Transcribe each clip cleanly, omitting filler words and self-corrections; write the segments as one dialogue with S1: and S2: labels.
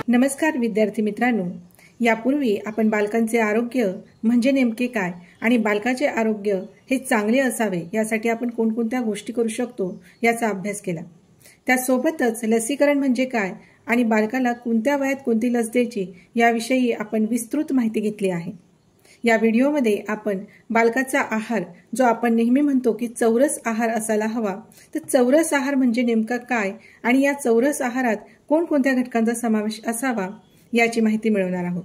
S1: नमस्कार विद्यार्थी मित्रांनो, यापूर्वी आपण बालकांचे आरोग्य म्हणजे नेमके काय आणि बालकाचे आरोग्य हे चांगले असावे यासाठी आपण कोणकोणत्या गोष्टी करू शकतो याचा अभ्यास केला। त्यासोबतच लसीकरण म्हणजे काय आणि बालकाला कोणत्या वयात कोणती लस द्यायची याविषयी आपण विस्तृत माहिती घेतली आहे। या व्हिडिओमध्ये आपण बालकाचा आहार जो आपण नेहमी म्हणतो की चौरस आहार असायला हवा, तर चौरस आहार म्हणजे नेमका काय आणि या चौरस आहारात कोणकोणत्या घटकांचा समावेश असावा याची माहिती मिळवणार आहोत।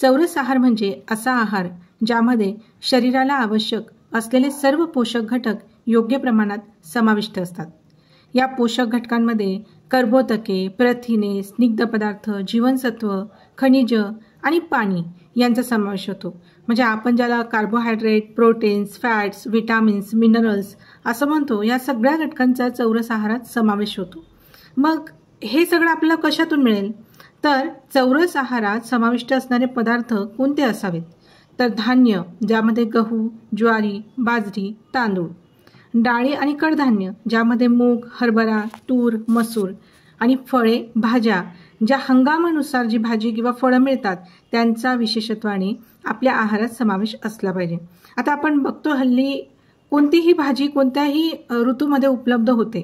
S1: चौरस आहार म्हणजे असा आहार ज्यामध्ये शरीराला आवश्यक असलेले सर्व पोषक घटक योग्य प्रमाणात समाविष्ट असतात। या पोषक घटकांमध्ये कर्बोदके, प्रथिने, स्निग्ध पदार्थ, जीवनसत्व, खनिज आणि पाणी यांचा समावेश होतो। म्हणजे आपण ज्याला carbohydrate, proteins, fats, vitamins, minerals असं म्हणतो, या सगळ्या घटकांचा चौरस आहारात समावेश होतो। मग हे सगळं आपल्याला कशातून मिळेल? तर चौरस आहारात समाविष्ट असणारे पदार्थ कोणते असावेत? तर धान्य ज्यामध्ये गहू, ज्वारी, बाजरी, तांदूळ, डाळी आणि कडधान्य ज्यामध्ये मूग, हरभरा, तूर, मसूर आणि फळे, भाज्या ज्या हंगामानुसार जी भाजी किंवा फळं मिळतात त्यांचा विशेषत्वाने आपल्या आहारात समावेश असला पाहिजे। आता आपण बघतो हल्ली कोणतीही भाजी कोणत्याही ऋतूमध्ये उपलब्ध होते,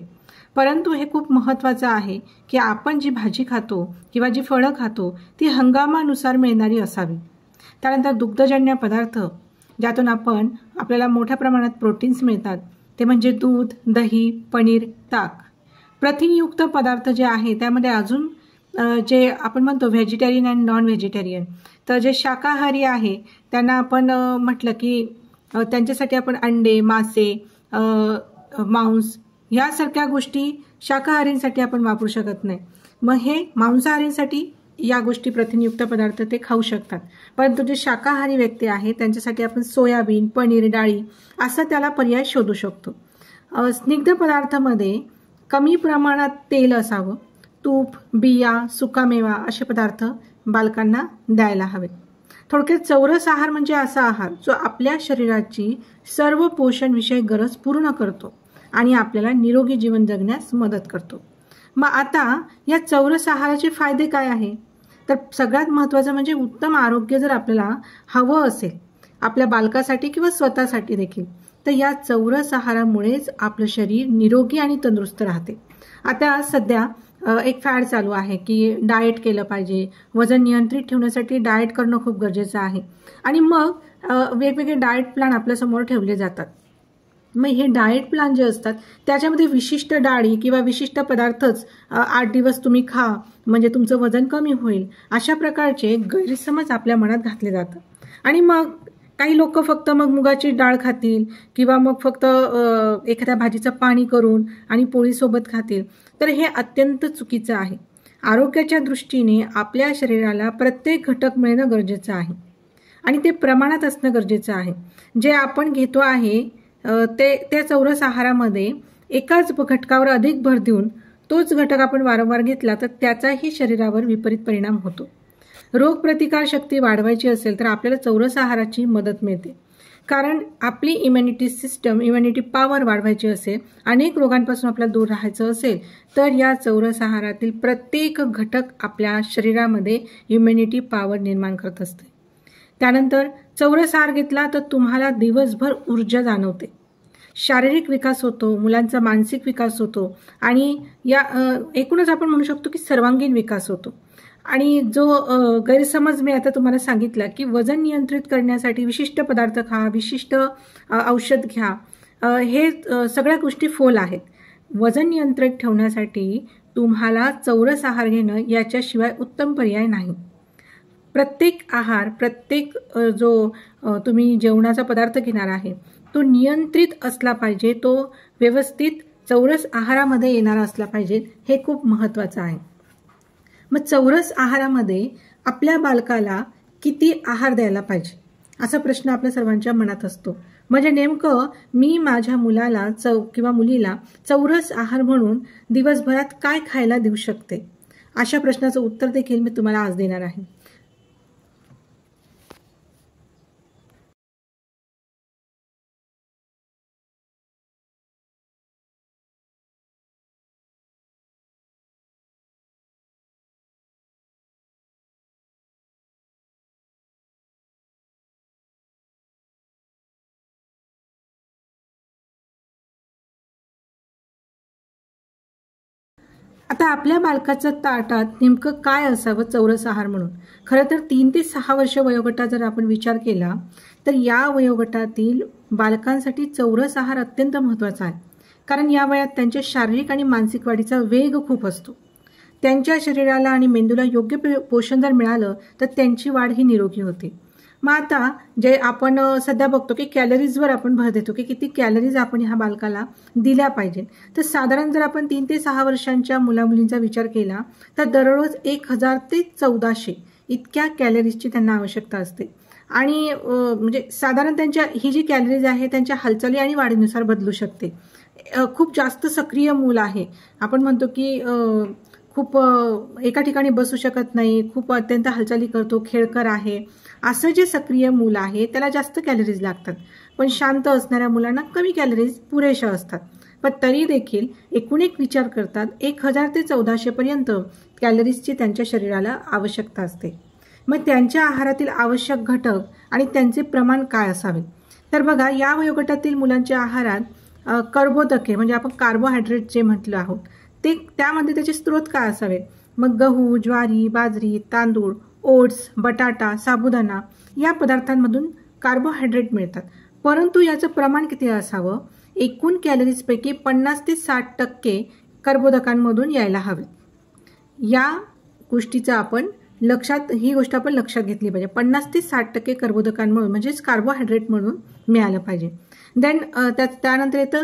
S1: परंतु हे खूप महत्त्वाचं आहे की आपण जी भाजी खातो किंवा जी फळं खातो ती हंगामानुसार मिळणारी असावी। त्यानंतर दुग्धजन्य पदार्थ ज्यातून आपल्याला मोठ्या प्रमाणात प्रोटीन्स मिळतात ते म्हणजे दूध, दही, पनीर, ताक। प्रथिनयुक्त पदार्थ जे आहे त्यामध्ये अजून जे आपण म्हणतो व्हेजिटेरियन अँड नॉन व्हेजिटेरियन, तर जे शाकाहारी आहे त्यांना आपण म्हटलं की त्यांच्यासाठी आपण अंडे, मासे, मांस यासारख्या गोष्टी शाकाहारींसाठी आपण वापरू शकत नाही। मग हे मांसाहारींसाठी या गोष्टी प्रथिनयुक्त पदार्थ ते खाऊ शकतात, परंतु जे शाकाहारी व्यक्ती आहे त्यांच्यासाठी आपण सोयाबीन, पनीर, डाळी असा त्याला पर्याय शोधू शकतो। स्निग्ध पदार्थामध्ये कमी प्रमाणात तेल असावं, तूप, बिया, सुकामेवा असे पदार्थ बालकांना द्यायला हवेत। थोडक्यात चौरस आहार म्हणजे असा आहार जो आपल्या शरीराची सर्व पोषण विषयक गरज पूर्ण करतो आणि आपल्याला निरोगी जीवन जगण्यास मदत करतो। मग आता या चौरस आहाराचे फायदे काय आहे? तर सगळ्यात महत्त्वाचं म्हणजे उत्तम आरोग्य जर आपल्याला हवं असेल आपल्या बालकासाठी किंवा स्वतःसाठी देखील, तर या चौरस आहारामुळेच आपलं शरीर निरोगी आणि तंदुरुस्त राहते। आता सध्या एक फॅड चालू आहे की डाएट केलं पाहिजे, वजन नियंत्रित ठेवण्यासाठी डाएट करणं खूप गरजेचं आहे आणि मग वेगवेगळे डाएट प्लॅन आपल्यासमोर ठेवले जातात। मग हे डाएट प्लॅन जे असतात त्याच्यामध्ये विशिष्ट डाळी किंवा विशिष्ट पदार्थच 8 दिवस तुम्ही खा म्हणजे तुमचं वजन कमी होईल, अशा प्रकारचे गैरसमज आपल्या मनात घातले जातात। आणि मग काही लोक फक्त मग मुगाची डाळ खातील किंवा मग फक्त एखाद्या भाजीचं पाणी करून आणि पोळीसोबत खातील, तर हे अत्यंत चुकीचं आहे। आरोग्याच्या दृष्टीने आपल्या शरीराला प्रत्येक घटक मिळणं गरजेचं आहे आणि ते प्रमाणात असणं गरजेचं आहे। जे आपण घेतो आहे त्या चौरस आहारामध्ये एकाच घटकावर अधिक भर देऊन तोच घटक आपण वारंवार घेतला तर त्याचाही शरीरावर विपरीत परिणाम होतो। रोगप्रतिकार शक्ती वाढवायची असेल तर आपल्याला चौरस आहाराची मदत मिळते, कारण आपली इम्युनिटी सिस्टम, इम्युनिटी पॉवर वाढवायची असेल, अनेक रोगांपासून आपल्याला दूर राहायचं असेल तर या चौरस आहारातील प्रत्येक घटक आपल्या शरीरामध्ये इम्युनिटी पॉवर निर्माण करत असते। त्यानंतर चौरस आहार घेतला तर तुम्हाला दिवसभर ऊर्जा जाणवते, शारीरिक विकास होतो, मुलांचा मानसिक विकास होतो आणि या एकूणच आपण म्हणू शकतो की सर्वांगीण विकास होतो। आणि जो गैरसमज मी आता तुम्हाला सांगितला की वजन नियंत्रित करण्यासाठी विशिष्ट पदार्थ खा, विशिष्ट औषध घ्या, हे सगळ्या गोष्टी फोल आहेत। वजन नियंत्रित ठेवण्यासाठी तुम्हाला चौरस आहार घेणं याच्याशिवाय उत्तम पर्याय नाही। प्रत्येक आहार, प्रत्येक जो तुम्ही जेवणाचा पदार्थ घेणार आहे तो नियंत्रित असला पाहिजे, तो व्यवस्थित चौरस आहारामध्ये येणारा असला पाहिजे, हे खूप महत्त्वाचं आहे। मग चौरस आहारामध्ये आपल्या बालकाला किती आहार द्यायला पाहिजे असा प्रश्न आपल्या सर्वांच्या मनात असतो। म्हणजे नेमकं मी माझ्या मुलाला किंवा मुलीला चौरस आहार म्हणून दिवसभरात काय खायला देऊ शकते, अशा प्रश्नाचं उत्तर देखील मी तुम्हाला आज देणार आहे। आता आपल्या बालकाच्या ताटात नेमकं काय असावं चौरस आहार म्हणून? खरं तर 3 ते 6 वर्ष वयोगटात जर आपण विचार केला तर या वयोगटातील बालकांसाठी चौरस आहार अत्यंत महत्त्वाचा आहे. कारण या वयात त्यांच्या शारीरिक आणि मानसिक वाढीचा वेग खूप असतो. त्यांच्या शरीराला आणि मेंदूला योग्य पोषण जर मिळालं तर त्यांची वाढ ही निरोगी होते. मग आता जे आपण सध्या बघतो की कॅलरीजवर आपण भर देतो की किती कॅलरीज आपण ह्या बालकाला दिल्या पाहिजे. तर साधारण जर आपण 3 ते 6 वर्षांच्या मुलामुलींचा विचार केला तर दररोज 1000 ते 1400 इतक्या कॅलरीजची त्यांना आवश्यकता असते. आणि म्हणजे साधारण त्यांच्या ही जी कॅलरीज आहे त्यांच्या हालचाली आणि वाढीनुसार बदलू शकते. खूप जास्त सक्रिय मूल आहे, आपण म्हणतो की खूप एका ठिकाणी बसू शकत नाही, खूप अत्यंत हालचाली करतो, खेळकर आहे, असं जे सक्रिय मूल आहे त्याला जास्त कॅलरीज लागतात. पण शांत असणाऱ्या मुलांना कमी कॅलरीज पुरेशा असतात. पण तरी देखील एकूण एक विचार करतात 1000 ते 1400 पर्यंत कॅलरीजची त्यांच्या शरीराला आवश्यकता असते. मग त्यांच्या आहारातील आवश्यक घटक आणि त्यांचे प्रमाण काय असावे? तर बघा, या वयोगटातील मुलांच्या आहारात कर्बोदके म्हणजे आपण कार्बोहायड्रेट जे म्हटलं आहोत ते त्यामध्ये त्याचे स्रोत काय असावेत? मग गहू, ज्वारी, बाजरी, तांदूळ, ओट्स, बटाटा, साबुदाणा या पदार्थांमधून कार्बोहायड्रेट मिळतात. परंतु याचं प्रमाण किती असावं? एकूण कॅलरीजपैकी 50 ते 60% कर्बोदकांमधून यायला हवे. या गोष्टीचा आपण ही गोष्ट आपण लक्षात घेतली पाहिजे. 50 ते 60% कर्बोदकांमधून म्हणजेच कार्बोहायड्रेट म्हणून मिळालं पाहिजे. देन त्यानंतर येतं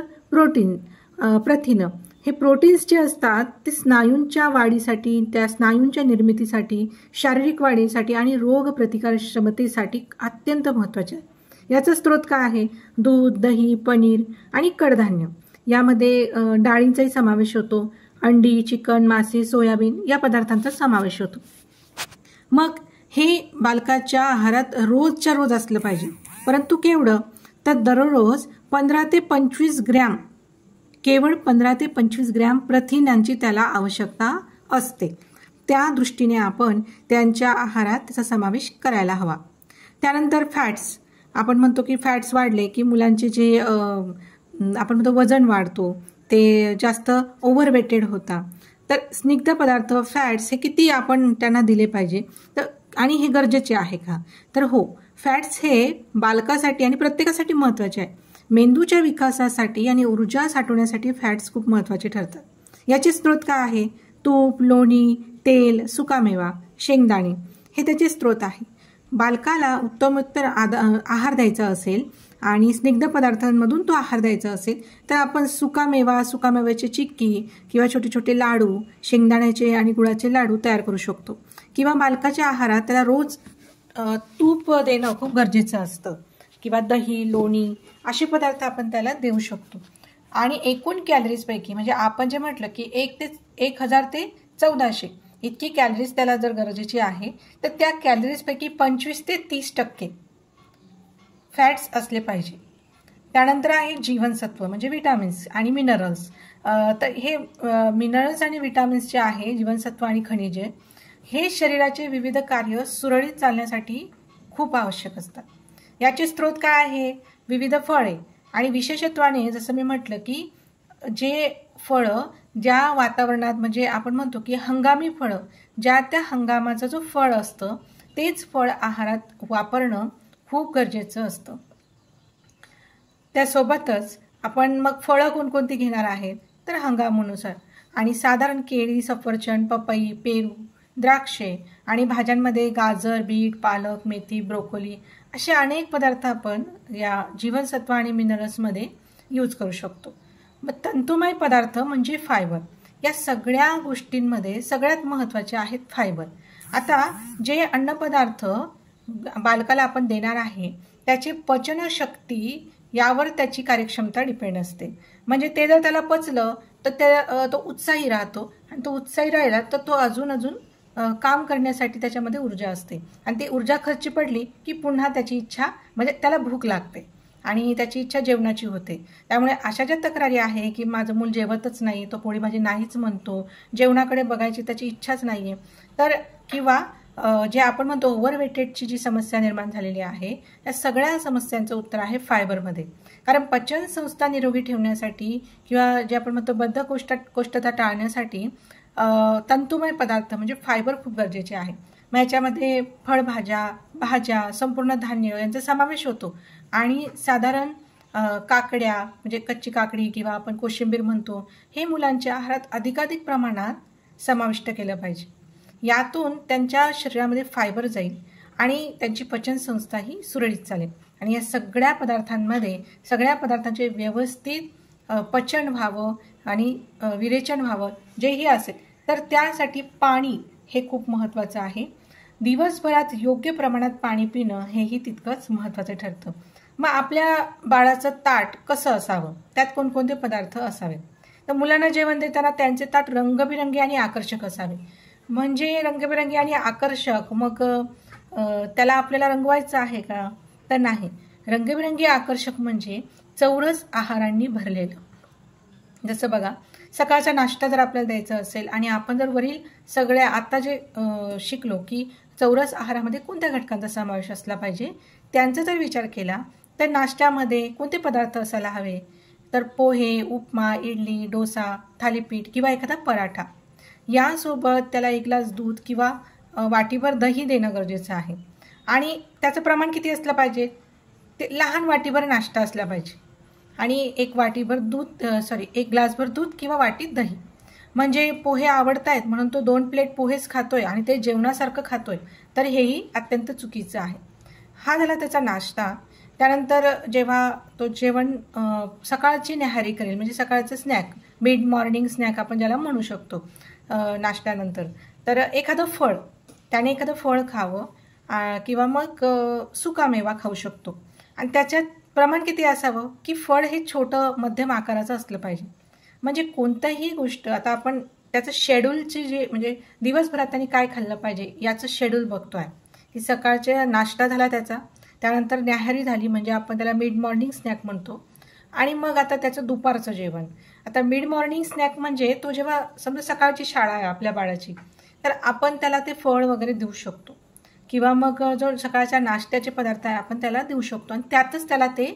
S1: प्रथिनं. हे प्रोटीन्स जे असतात ते स्नायूंच्या वाढीसाठी, त्या स्नायूंच्या निर्मितीसाठी, शारीरिक वाढीसाठी आणि रोग प्रतिकारक्षमतेसाठी अत्यंत महत्त्वाचे आहे. याचा स्रोत काय आहे? दूध, दही, पनीर आणि कडधान्य. यामध्ये डाळींचाही समावेश होतो. अंडी, चिकन, मासे, सोयाबीन या पदार्थांचा समावेश होतो. मग हे बालकाच्या आहारात रोजच्या रोज असलं पाहिजे. परंतु केवढं? तर दररोज 15 ते 25 ग्रॅम, केवळ 15 ते 25 ग्रॅम प्रथिनांची त्याला आवश्यकता असते. त्या दृष्टीने आपण त्यांच्या आहारात त्याचा समावेश करायला हवा. त्यानंतर फॅट्स. आपण म्हणतो की फॅट्स वाढले की मुलांचे जे आपण म्हणतो वजन वाढतो, ते जास्त ओव्हरवेटेड होता. तर स्निग्ध पदार्थ, फॅट्स हे किती आपण त्यांना दिले पाहिजे आणि हे गरजेचे आहे का? तर हो, फॅट्स हे बालकासाठी आणि प्रत्येकासाठी महत्त्वाचे आहे. मेंदूच्या विकासासाठी आणि ऊर्जा साठवण्यासाठी फॅट्स खूप महत्त्वाचे ठरतात. याचे स्रोत काय आहे? तूप, लोणी, तेल, सुकामेवा, शेंगदाणे हे त्याचे स्रोत आहे. बालकाला उत्तमोत्तर आहार द्यायचा असेल आणि स्निग्ध पदार्थांमधून तो आहार द्यायचा असेल तर आपण सुकामेव्याची चिक्की किंवा छोटे छोटे लाडू, शेंगदाण्याचे आणि गुळाचे लाडू तयार करू शकतो. किंवा बालकाच्या आहारात त्याला रोज तूप देणं खूप गरजेचं असतं. किंवा दही, लोणी असे पदार्थ आपण त्याला देऊ शकतो. आणि एकूण कॅलरीजपैकी म्हणजे आपण जे म्हटलं की 1000 ते 1400 इतकी कॅलरीज त्याला जर गरजेची आहे तर त्या कॅलरीजपैकी 25 ते 30% फॅट्स असले पाहिजे. त्यानंतर आहे जीवनसत्व म्हणजे विटामिन्स आणि मिनरल्स. तर हे मिनरल्स आणि विटामिन्स जे आहे, जीवनसत्व आणि खनिजे, हे शरीराचे विविध कार्य सुरळीत चालण्यासाठी खूप आवश्यक असतात. याचे स्रोत काय आहे? विविध फळे आणि विशेषत्वाने जसं मी म्हटलं की जे फळं ज्या वातावरणात म्हणजे आपण म्हणतो की हंगामी फळं, ज्या त्या हंगामाचं जो फळ असतं तेच फळ आहारात वापरणं खूप गरजेचं असतं. त्यासोबतच आपण मग फळं कोणकोणती घेणार आहेत तर हंगामानुसार. आणि साधारण केळी, सफरचंद, पपई, पेरू, द्राक्षे आणि भाज्यांमध्ये गाजर, बीट, पालक, मेथी, ब्रोकोली असे अनेक पदार्थ आपण या जीवनसत्व आणि मिनरल्समध्ये यूज करू शकतो. मग तंतुमय पदार्थ म्हणजे फायबर. या सगळ्या गोष्टींमध्ये सगळ्यात महत्त्वाचे आहेत फायबर. आता जे अन्नपदार्थ बालकाला आपण देणार आहे त्याची पचनशक्ती यावर त्याची कार्यक्षमता डिपेंड असते. म्हणजे ते जर त्याला पचलं तर तो उत्साही राहतो आणि तो उत्साही राहिला तर तो अजून काम करण्यासाठी त्याच्यामध्ये ऊर्जा असते आणि ती ऊर्जा खर्ची पडली की पुन्हा त्याची इच्छा म्हणजे त्याला भूक लागते आणि त्याची इच्छा जेवणाची होते. त्यामुळे अशा ज्या तक्रारी आहे की माझं मूल जेवतच नाही, तो पोळी भाजी नाहीच म्हणतो, जेवणाकडे बघायची त्याची इच्छाच नाही आहे, तर किंवा जे आपण म्हणतो ओव्हरवेटेडची जी समस्या निर्माण झालेली आहे त्या सगळ्या समस्यांचं उत्तर आहे फायबरमध्ये. कारण पचन संस्था निरोगी ठेवण्यासाठी किंवा जे आपण म्हणतो बद्धकोष्ठता टाळण्यासाठी तंतुमय पदार्थ म्हणजे फायबर खूप गरजेचे आहे. मग याच्यामध्ये फळभाज्या, भाज्या, संपूर्ण धान्य यांचा समावेश होतो आणि साधारण काकड्या म्हणजे कच्ची काकडी किंवा आपण कोशिंबीर म्हणतो, हे मुलांच्या आहारात अधिकाधिक प्रमाणात समाविष्ट केलं पाहिजे. यातून त्यांच्या शरीरामध्ये फायबर जाईल आणि त्यांची पचनसंस्थाही सुरळीत चालेल आणि या सगळ्या पदार्थांचे व्यवस्थित पचन व्हावं आणि विरेचन व्हावं जेही असेल तर त्यासाठी पाणी हे खूप महत्त्वाचं आहे. दिवसभरात योग्य प्रमाणात पाणी पिणं हेही तितकंच महत्त्वाचं ठरतं. मग आपल्या बाळाचं ताट कसं असावं, त्यात कोणकोणते पदार्थ असावेत? तर मुलांना जेवण देताना त्यांचे ताट रंगबिरंगी आणि आकर्षक असावे. म्हणजे रंगबिरंगी आणि आकर्षक, मग त्याला आपल्याला रंगवायचं आहे का? तर नाही. रंगबिरंगी आकर्षक म्हणजे चौरस आहारांनी भरलेलं. जसं बघा, सकाळचा नाश्ता जर आपल्याला द्यायचा असेल आणि आपण जर वरील सगळ्या आता जे शिकलो की चौरस आहारामध्ये कोणत्या घटकांचा समावेश असला पाहिजे त्यांचा जर विचार केला तर नाश्त्यामध्ये कोणते पदार्थ असायला हवे? तर पोहे, उपमा, इडली, डोसा, थालीपीठ किंवा एखादा पराठा. यासोबत त्याला 1 ग्लास दूध किंवा वाटीभर दही देणं गरजेचं आहे. आणि त्याचं प्रमाण किती असलं पाहिजे? ते लहान वाटीभर नाश्ता असला पाहिजे आणि 1 ग्लासभर दूध किंवा वाटीत दही. म्हणजे पोहे आवडतायत म्हणून तो 2 प्लेट पोहेच खातोय आणि ते जेवणासारखं खातोय, तर हेही अत्यंत चुकीचं आहे. हा झाला त्याचा नाश्ता. त्यानंतर जेव्हा तो जेवण सकाळची न्याहारी करेल म्हणजे सकाळचं स्नॅक, मिड मॉर्निंग स्नॅक आपण ज्याला म्हणू शकतो नाश्त्यानंतर, तर एखादं फळ खावं किंवा मग सुकामेवा खाऊ शकतो. आणि त्याच्यात प्रमाण किती असावं की फळ हे छोटं मध्यम आकाराचं असलं पाहिजे. म्हणजे कोणत्याही गोष्ट आता आपण त्याचं शेड्यूलची जे म्हणजे दिवसभरात त्यांनी काय खाल्लं पाहिजे याचं शेड्यूल बघतो आहे की सकाळचा नाश्ता झाला त्याचा, त्यानंतर न्याहारी झाली म्हणजे आपण त्याला मिड मॉर्निंग स्नॅक म्हणतो, आणि मग आता त्याचं दुपारचं जेवण. आता मिड मॉर्निंग स्नॅक म्हणजे तो जेव्हा समजा सकाळची शाळा आहे आपल्या बाळाची, तर आपण त्याला ते फळ वगैरे देऊ शकतो किंवा मग जो सकाळच्या नाश्त्याचे पदार्थ आहे आपण त्याला देऊ शकतो आणि त्यातच त्याला ते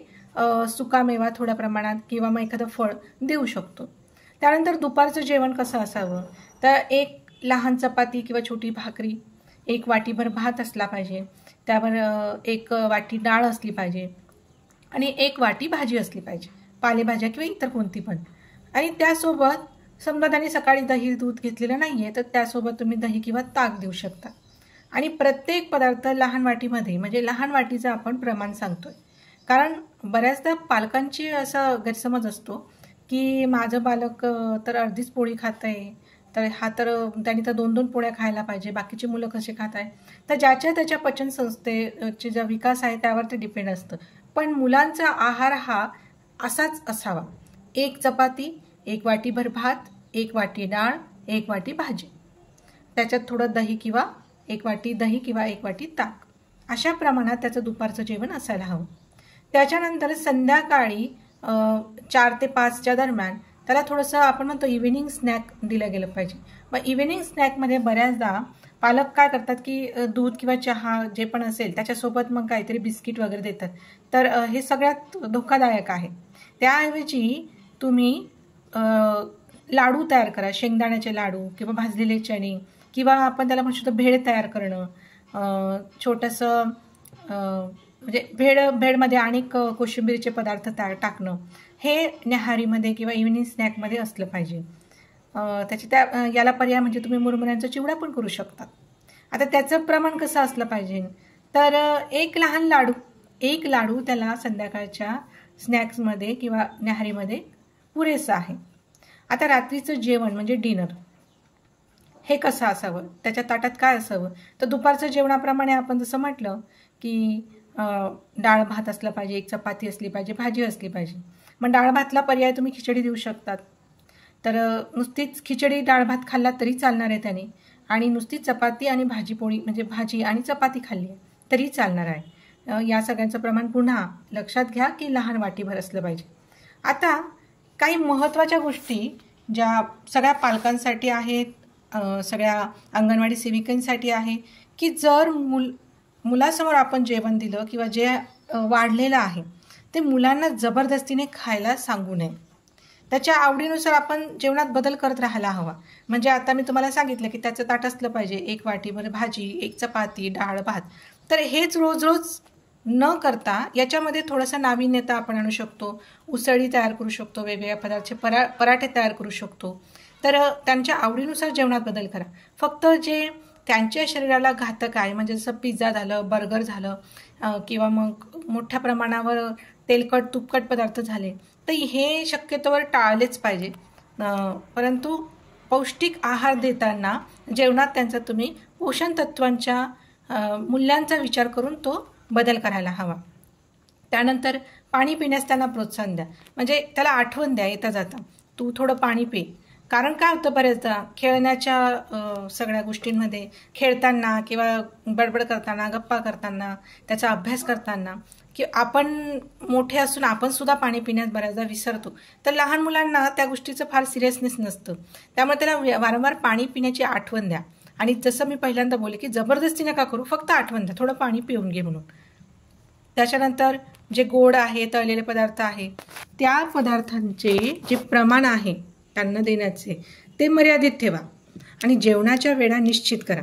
S1: सुकामेवा थोड्या प्रमाणात किंवा मग एखादं फळ देऊ शकतो. त्यानंतर दुपारचं जेवण कसं असावं? तर 1 लहान चपाती किंवा छोटी भाकरी, 1 वाटीभर भात असला पाहिजे, त्यावर 1 वाटी डाळ असली पाहिजे आणि 1 वाटी भाजी असली पाहिजे, पालेभाज्या किंवा इतर कोणती पण. आणि त्यासोबत समजा त्यांनी सकाळी दही दूध घेतलेलं नाही आहे तर त्यासोबत तुम्ही दही किंवा ताक देऊ शकता. आणि प्रत्येक पदार्थ लहान वाटीमध्ये, म्हणजे लहान वाटीचं आपण प्रमाण सांगतोय, कारण बऱ्याचदा पालकांची असा गैरसमज असतो की माझं बालक तर अर्धीच पोळी खात आहे, तर त्यांनी तर 2-2 पोळ्या खायला पाहिजे, बाकीची मुलं कसे खात आहे. तर ज्याच्या त्याच्या पचनसंस्थेचे जो विकास आहे त्यावर ते डिपेंड असतं. पण मुलांचा आहार हा असाच असावा. 1 चपाती, 1 वाटीभर भात, 1 वाटी डाळ, 1 वाटी भाजी, त्याच्यात थोडं दही किंवा 1 वाटी दही किंवा 1 वाटी ताक, अशा प्रमाणात त्याचं दुपारचं जेवण असायला हवं. त्याच्यानंतर संध्याकाळी 4 ते 5च्या दरम्यान त्याला थोडंसं आपण म्हणतो इव्हिनिंग स्नॅक दिलं गेलं पाहिजे. मग इव्हिनिंग स्नॅकमध्ये बऱ्याचदा पालक काय करतात की दूध किंवा चहा जे पण असेल त्याच्यासोबत मग काहीतरी बिस्किट वगैरे देतात, तर हे सगळ्यात धोकादायक आहे. त्याऐवजी तुम्ही लाडू तयार करा, शेंगदाण्याचे लाडू किंवा भाजलेले चणे किंवा आपण त्याला म्हणू शकतो भेळ तयार करणं, छोटंसं म्हणजे भेळमध्ये अनेक कोशिंबीरचे पदार्थ टाकणं, हे न्याहारीमध्ये किंवा इव्हिनिंग स्नॅकमध्ये असलं पाहिजे. याला पर्याय म्हणजे तुम्ही मुरमुऱ्यांचा चिवडा पण करू शकता. आता त्याचं प्रमाण कसं असलं पाहिजे? तर 1 लाडू त्याला संध्याकाळच्या स्नॅक्समध्ये किंवा न्याहारीमध्ये पुरेसं आहे. आता रात्रीचं जेवण म्हणजे डिनर हे कसं असावं, त्याच्या ताटात काय असावं? तर दुपारचं जेवणाप्रमाणे आपण जसं म्हटलं की डाळ भात असला पाहिजे, 1 चपाती असली पाहिजे, भाजी असली पाहिजे. मग डाळ भातला पर्याय तुम्ही खिचडी देऊ शकतात. तर नुसतीच खिचडी डाळ भात खाल्ला तरी चालणार आहे त्याने, आणि नुसतीच चपाती आणि भाजी पोळी म्हणजे भाजी आणि चपाती खाल्ली तरी चालणार आहे. या सगळ्यांचं प्रमाण पुन्हा लक्षात घ्या की लहान वाटीभर असलं पाहिजे. आता काही महत्त्वाच्या गोष्टी ज्या सगळ्या पालकांसाठी आहेत, सगळ्या अंगणवाडी सेविकांसाठी आहे की जर मुलासमोर आपण जेवण दिलं किंवा जे वाढलेलं आहे ते मुलांना जबरदस्तीने खायला सांगू नये. त्याच्या आवडीनुसार आपण जेवणात बदल करत राहायला हवा. म्हणजे आता मी तुम्हाला सांगितलं की त्याचं ताट असलं पाहिजे, 1 वाटीभर भाजी, 1 चपाती, डाळ भात. तर हेच रोज रोज न करता याच्यामध्ये थोडंसं नाविन्यता आपण आणू शकतो. उसळी तयार करू शकतो, वेगवेगळ्या पदार्थाचे पराठे तयार करू शकतो. तर त्यांच्या आवडीनुसार जेवणात बदल करा. फक्त जे त्यांच्या शरीराला घातक आहे, म्हणजे जसं पिझ्झा झालं, बर्गर झालं किंवा मग मोठ्या प्रमाणावर तेलकट तुपकट पदार्थ झाले, तर हे शक्यतोवर टाळलेच पाहिजे. परंतु पौष्टिक आहार देताना जेवणात त्यांचा तुम्ही पोषण तत्वांच्या मूल्यांचा विचार करून तो बदल करायला हवा. त्यानंतर पाणी पिण्यास त्यांना प्रोत्साहन द्या. म्हणजे त्याला आठवण द्या येता जाता, तू थोडं पाणी पी. कारण काय होतं, बऱ्याचदा खेळण्याच्या सगळ्या गोष्टींमध्ये खेळताना किंवा बडबड करताना, गप्पा करताना, त्याचा अभ्यास करताना की आपण मोठे असून आपण सुद्धा पाणी पिण्यास बऱ्याचदा विसरतो. तर लहान मुलांना त्या गोष्टीचं फार सिरियसनेस नसतं. त्यामुळे त्याला वारंवार पाणी पिण्याची आठवण द्या. आणि जसं मी पहिल्यांदा बोलले की जबरदस्ती नका करू, फक्त आठवण द्या, थोडं पाणी पिऊन घे म्हणून. त्याच्यानंतर जे गोड आहे, तळलेले पदार्थ आहे, त्या पदार्थांचे जे प्रमाण आहे त्यांना देण्याचे ते मर्यादित ठेवा. आणि जेवणाच्या वेळा निश्चित करा,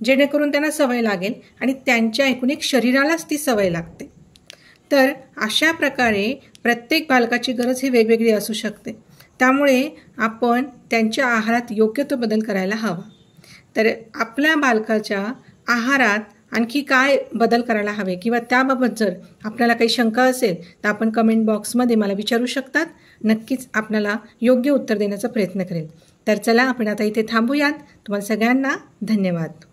S1: जेणेकरून त्यांना सवय लागेल आणि त्यांच्या एकूण एक शरीरालाच ती सवय लागते. तर अशा प्रकारे प्रत्येक बालकाची गरज ही वेगवेगळी असू शकते. त्यामुळे आपण त्यांच्या आहारात योग्य तो बदल करायला हवा. तर आपल्या बालकाच्या आहारात आणखी काय बदल करायला हवे किंवा त्याबाबत जर आपल्याला काही शंका असेल तर आपण कमेंट बॉक्समध्ये मला विचारू शकतात. नक्कीच आपल्याला योग्य उत्तर देण्याचा प्रयत्न करेल. तर चला आपण आता इथे थांबूयात. तुम्हाला सगळ्यांना धन्यवाद.